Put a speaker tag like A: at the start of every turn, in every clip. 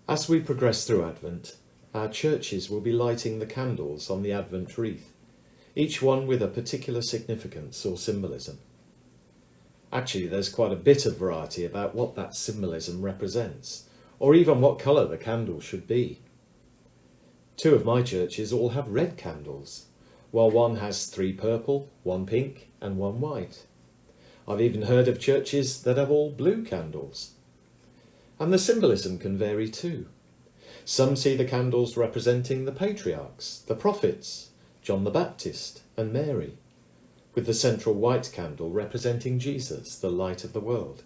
A: As we progress through Advent, our churches will be lighting the candles on the Advent wreath, each one with a particular significance or symbolism. Actually, there's quite a bit of variety about what that symbolism represents, or even what colour the candle should be. 2 of my churches all have red candles, while one has 3 purple, 1 pink and 1 white. I've even heard of churches that have all blue candles. And the symbolism can vary too. Some see the candles representing the patriarchs, the prophets, John the Baptist and Mary, with the central white candle representing Jesus, the light of the world.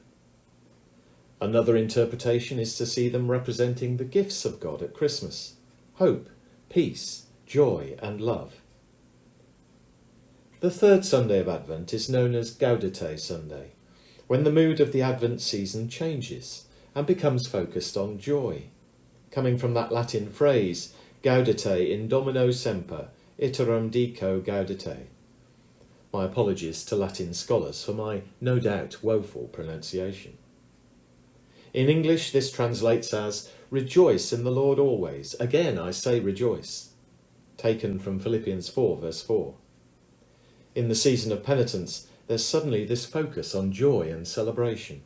A: Another interpretation is to see them representing the gifts of God at Christmas: hope, peace, joy and love. The 3rd Sunday of Advent is known as Gaudete Sunday, when the mood of the Advent season changes and becomes focused on joy, coming from that Latin phrase, Gaudete in Domino semper, iterum dico gaudete. My apologies to Latin scholars for my no doubt woeful pronunciation. In English, this translates as, rejoice in the Lord always. Again, I say rejoice. Taken from Philippians 4, verse 4. In the season of penitence, there's suddenly this focus on joy and celebration.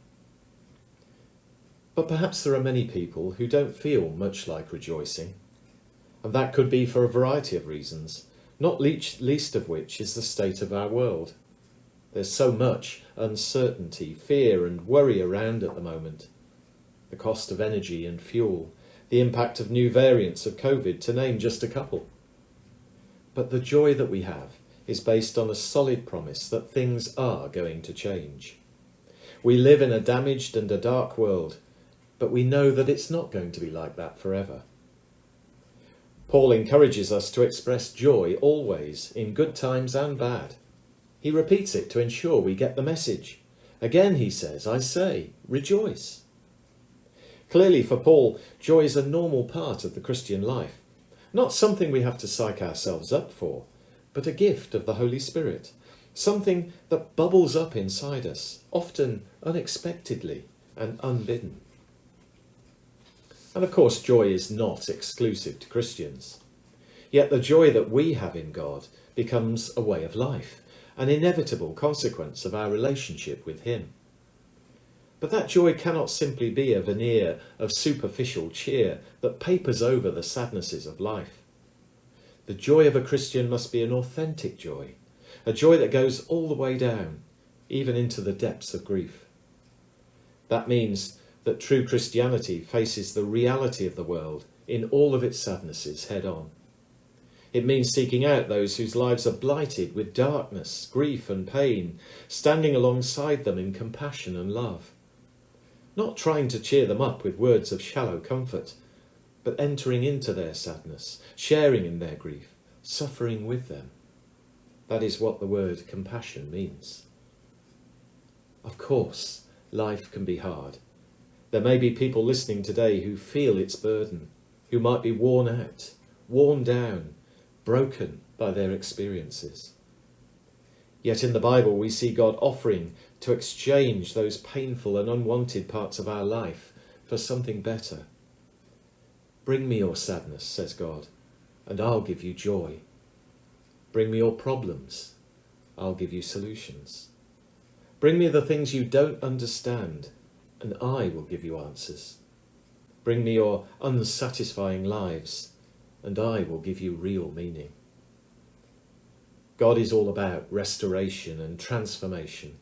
A: But perhaps there are many people who don't feel much like rejoicing, and that could be for a variety of reasons, not least of which is the state of our world. There's so much uncertainty, fear and worry around at the moment. The cost of energy and fuel, the impact of new variants of COVID, to name just a couple. But the joy that we have is based on a solid promise that things are going to change. We live in a damaged and a dark world, but we know that it's not going to be like that forever. Paul encourages us to express joy always, in good times and bad. He repeats it to ensure we get the message. Again he says, I say, rejoice. Clearly for Paul, joy is a normal part of the Christian life, not something we have to psych ourselves up for, but a gift of the Holy Spirit, something that bubbles up inside us, often unexpectedly and unbidden. And of course, joy is not exclusive to Christians. Yet the joy that we have in God becomes a way of life, an inevitable consequence of our relationship with Him. But that joy cannot simply be a veneer of superficial cheer that papers over the sadnesses of life. The joy of a Christian must be an authentic joy, a joy that goes all the way down, even into the depths of grief. That means that true Christianity faces the reality of the world in all of its sadnesses head on. It means seeking out those whose lives are blighted with darkness, grief and pain, standing alongside them in compassion and love. Not trying to cheer them up with words of shallow comfort, but entering into their sadness, sharing in their grief, suffering with them. That is what the word compassion means. Of course, life can be hard. There may be people listening today who feel its burden, who might be worn out, worn down, broken by their experiences. Yet in the Bible we see God offering to exchange those painful and unwanted parts of our life for something better. Bring me your sadness, says God, and I'll give you joy. Bring me your problems, I'll give you solutions. Bring me the things you don't understand, and I will give you answers. Bring me your unsatisfying lives, and I will give you real meaning. God is all about restoration and transformation.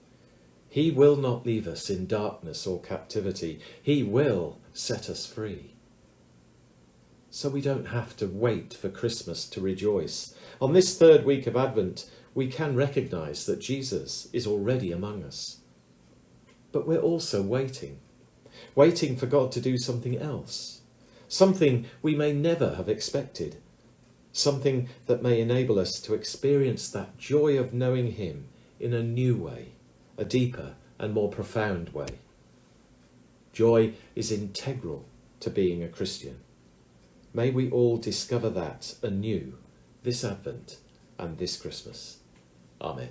A: He will not leave us in darkness or captivity. He will set us free. So we don't have to wait for Christmas to rejoice. On this 3rd week of Advent, we can recognise that Jesus is already among us. But we're also waiting for God to do something else, something we may never have expected, something that may enable us to experience that joy of knowing Him in a new way, a deeper and more profound way. Joy is integral to being a Christian. May we all discover that anew this Advent and this Christmas. Amen.